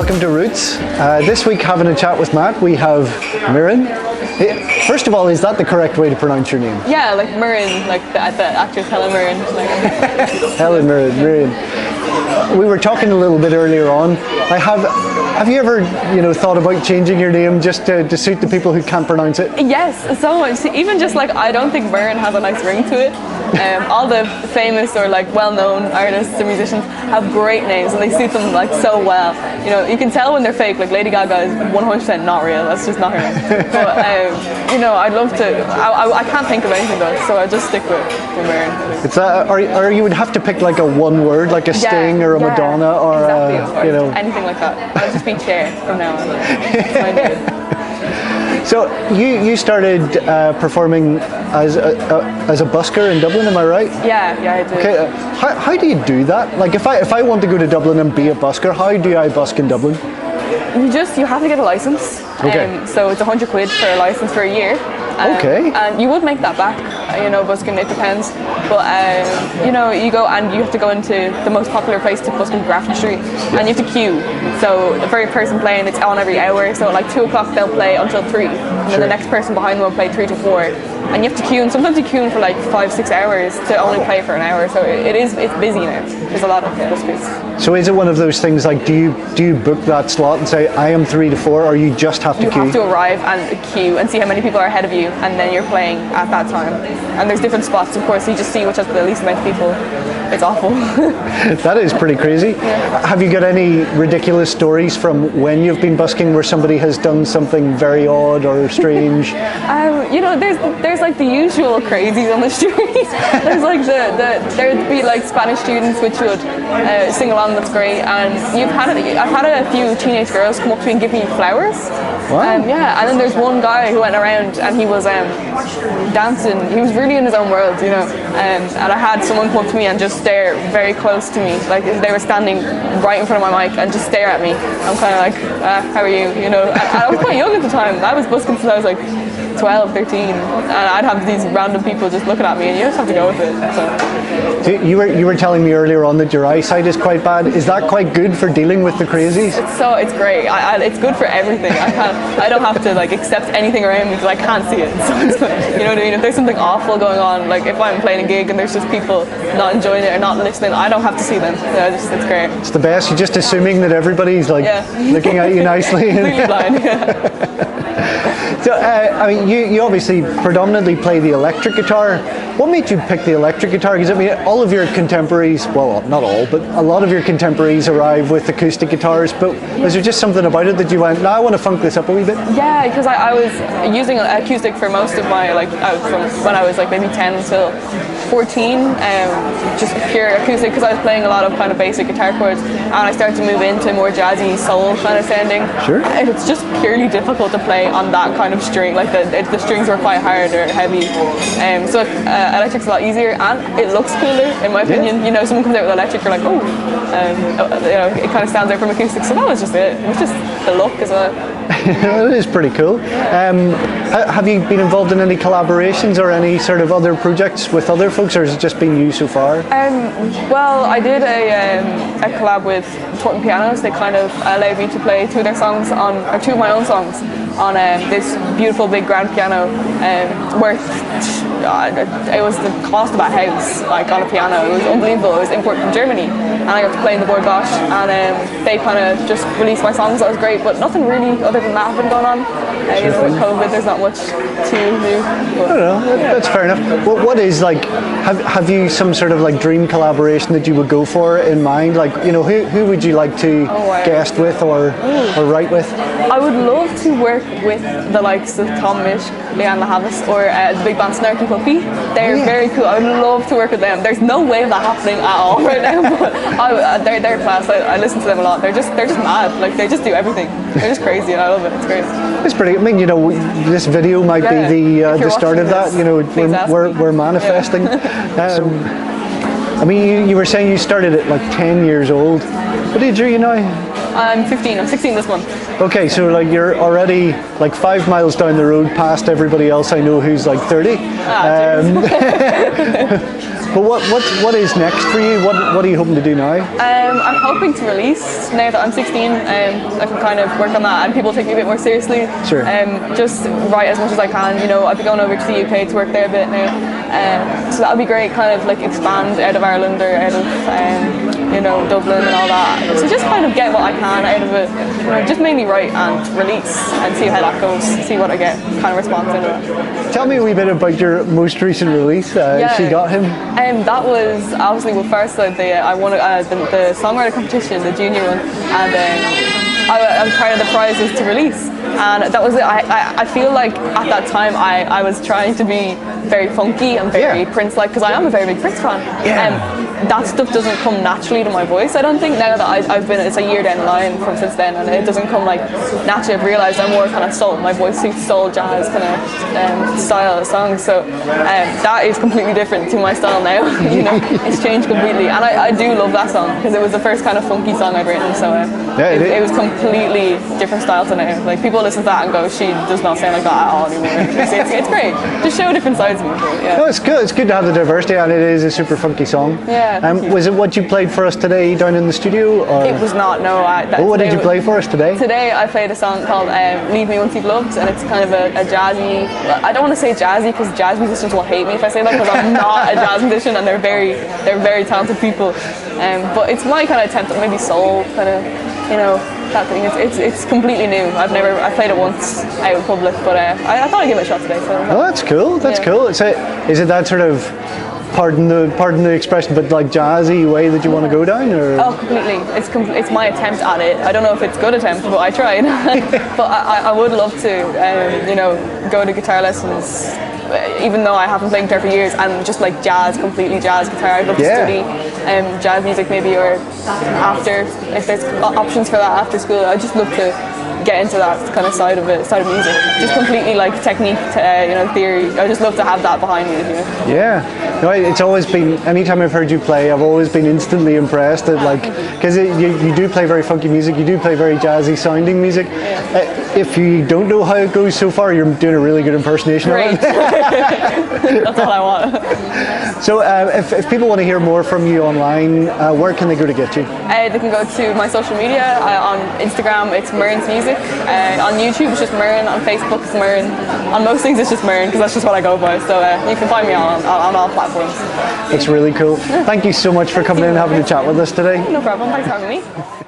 welcome to Roots. This week, having a chat with Matt, we have Muirean. First of all, is that the correct way to pronounce your name? Yeah, like Muirean, like the actress Helen Mirren. Like. Helen Muirean. We were talking a little bit earlier on. Have you ever, thought about changing your name just to suit the people who can't pronounce it? Yes, so much. Even just like, I don't think Muirean has a nice ring to it. All the famous or like well-known artists and musicians have great names and they suit them like so well. You can tell when they're fake. Like Lady Gaga is 100% not real. That's just not her name. But I'd love to. I can't think of anything though, so I just stick with Muirean. It's or you would have to pick like a one word, like a Sting or a Madonna or exactly, anything like that. I'll just be Cher from now on. That's my name. So you started performing as a busker in Dublin, am I right? Yeah, I did. Okay, how do you do that? Like if I want to go to Dublin and be a busker, how do I busk in Dublin? You have to get a license. Okay. So it's £100 for a license for a year. Okay. And you would make that back, busking, it depends. But, you go and you have to go into the most popular place to busk in Grafton Street. And you have to queue. So the very person playing, it's on every hour. So at like 2 o'clock they'll play until 3. And then the next person behind them will play 3 to 4. And you have to queue, and sometimes you queue for like 5-6 hours to only play for an hour. So it's busy now. There's a lot of buskers. So is it one of those things like do you book that slot and say I am 3 to 4, or you just have to queue? You have to arrive and queue and see how many people are ahead of you, and then you're playing at that time. And there's different spots, of course, so you just see which has the least amount of people. It's awful. That is pretty crazy. Yeah. Have you got any ridiculous stories from when you've been busking where somebody has done something very odd or strange? There's like the usual crazies on the street. There's like there'd be like Spanish students which would sing along. That's great. And I've had a few teenage girls come up to me and give me flowers. Wow. And then there's one guy who went around and he was dancing. He was really in his own world, and I had someone come up to me and just stare very close to me, like they were standing right in front of my mic and just stare at me. I'm kind of like, how are you? And I was quite young at the time. I was busking since I was like 12, 13, and I'd have these random people just looking at me, and you just have to go with it. So you were telling me earlier on that your eyesight is quite bad. Is that quite good for dealing with the crazies? It's great. It's good for everything. I don't have to like accept anything around me because I can't see it. So it's like, you know what I mean? If there's something awful going on, like if I'm playing a gig and there's just people not enjoying it or not listening, I don't have to see them. It's great. It's the best. You're just assuming that everybody's like looking at you nicely. Completely blind. Yeah. So, you obviously predominantly play the electric guitar. What made you pick the electric guitar? Because all of your contemporaries, well, not all, but a lot of your contemporaries arrive with acoustic guitars. But was there just something about it that you went, I want to funk this up a wee bit? Yeah, because I was using acoustic for most of my from when I was like maybe 10 until 14, just pure acoustic, because I was playing a lot of kind of basic guitar chords, and I started to move into more jazzy soul kind of sounding. Sure. And it's just purely difficult to play on that kind of string. Like the strings were quite hard or heavy. So electric's a lot easier and it looks cooler in my opinion. Someone comes out with electric, you're like, it kind of stands out from acoustic. So that was just it. It was just the look as well. It is pretty cool. Have you been involved in any collaborations or any sort of other projects with other folks, or has it just been you so far? Well, I did a collab with Torton Pianos. They kind of allowed me to play 2 of their songs or 2 of my own songs on this beautiful big grand piano worth it was the cost of a house, like on a piano. It was unbelievable. It was imported from Germany, and I got to play in the Board Gosh, and they kind of just released my songs. That was great, but nothing really other than that has been going on. With COVID, there's not much to do. But, I don't know. That's fair enough. What is like? Have you some sort of like dream collaboration that you would go for in mind? Like, who would you like to guest with or write with? I would love to work with the likes of Tom Misch, Leanne LaHavis, or the big band Snarky Puppy. They're very cool. I would love to work with them. There's no way of that happening at all right now, but they're class. I listen to them a lot. They're just mad. Like they just do everything. They're just crazy, and I love it. It's great. It's pretty. I mean, this video might be the start of that. We're manifesting. I mean, you were saying you started at like 10 years old. What age are you now? I'm 15. I'm 16 this month. Okay, so like you're already like 5 miles down the road past everybody else I know who's like 30. But what is next for you? What are you hoping to do now? I'm hoping to release now that I'm 16. I can kind of work on that, and people take me a bit more seriously. Sure. Just write as much as I can. You know, I've been going over to the UK to work there a bit now, so that would be great. Kind of like expand out of Ireland or out of you know, Dublin and all that. So just kind of get what I can out of it. You know, just mainly write and release and see how that goes. See what I get kind of response out of it. Tell me a wee bit about your most recent release. She Got Him. That was obviously with first I won the songwriter competition, the junior one, and I was part of the prizes to release, and that was it. I feel like at that time I was trying to be very funky and very Prince-like, because I am a very big Prince fan. That stuff doesn't come naturally to my voice, I don't think, now that I've been, it's a year down the line from since then, and it doesn't come like naturally. I've realised I'm more kind of soul, my voice suits soul jazz kind of style of song, so that is completely different to my style now. You know, it's changed completely, and I do love that song because it was the first kind of funky song I've written, so it was completely different style to now. Like, people listen to that and go, she does not sound like that at all anymore. It's great, just show different sides of me. Yeah. No, it's good to have the diversity, and it is a super funky song. Yeah. Was it what you played for us today down in the studio? Or? It was not, no. What did you play for us today? Today I played a song called Leave Me Once You've Loved, and it's kind of a jazzy, I don't want to say jazzy because jazz musicians will hate me if I say that, because I'm not a jazz musician, and they're very talented people. But it's my kind of attempt at maybe soul, kind of, you know, that thing. It's completely new. I played it once out in public, but I thought I'd give it a shot today. So that's cool. That's cool. Is it that sort of, pardon the expression, but like jazzy way that you want to go down, or? Oh, completely. It's my attempt at it. I don't know if it's a good attempt, but I tried. But I would love to, you know, go to guitar lessons, even though I haven't played guitar for years, and just like jazz, completely jazz guitar. I'd love to study jazz music maybe, or after, if there's options for that after school. I'd just love to get into that kind of side of music, just completely like technique, you know, theory. I just love to have that behind me, you know. Yeah, no, it's always been, anytime I've heard you play, I've always been instantly impressed at, like, because you do play very funky music, you do play very jazzy sounding music. If you don't know how it goes so far, you're doing a really good impersonation of it. That's all I want. So if people want to hear more from you online, where can they go to get you? They can go to my social media. On Instagram it's Muirean's Music, on YouTube it's just Muirean, on Facebook it's Muirean, on most things it's just Muirean, because that's just what I go by, so you can find me on all platforms. That's really cool. Thank you so much for coming in and having a chat with us today. No problem, thanks for having me.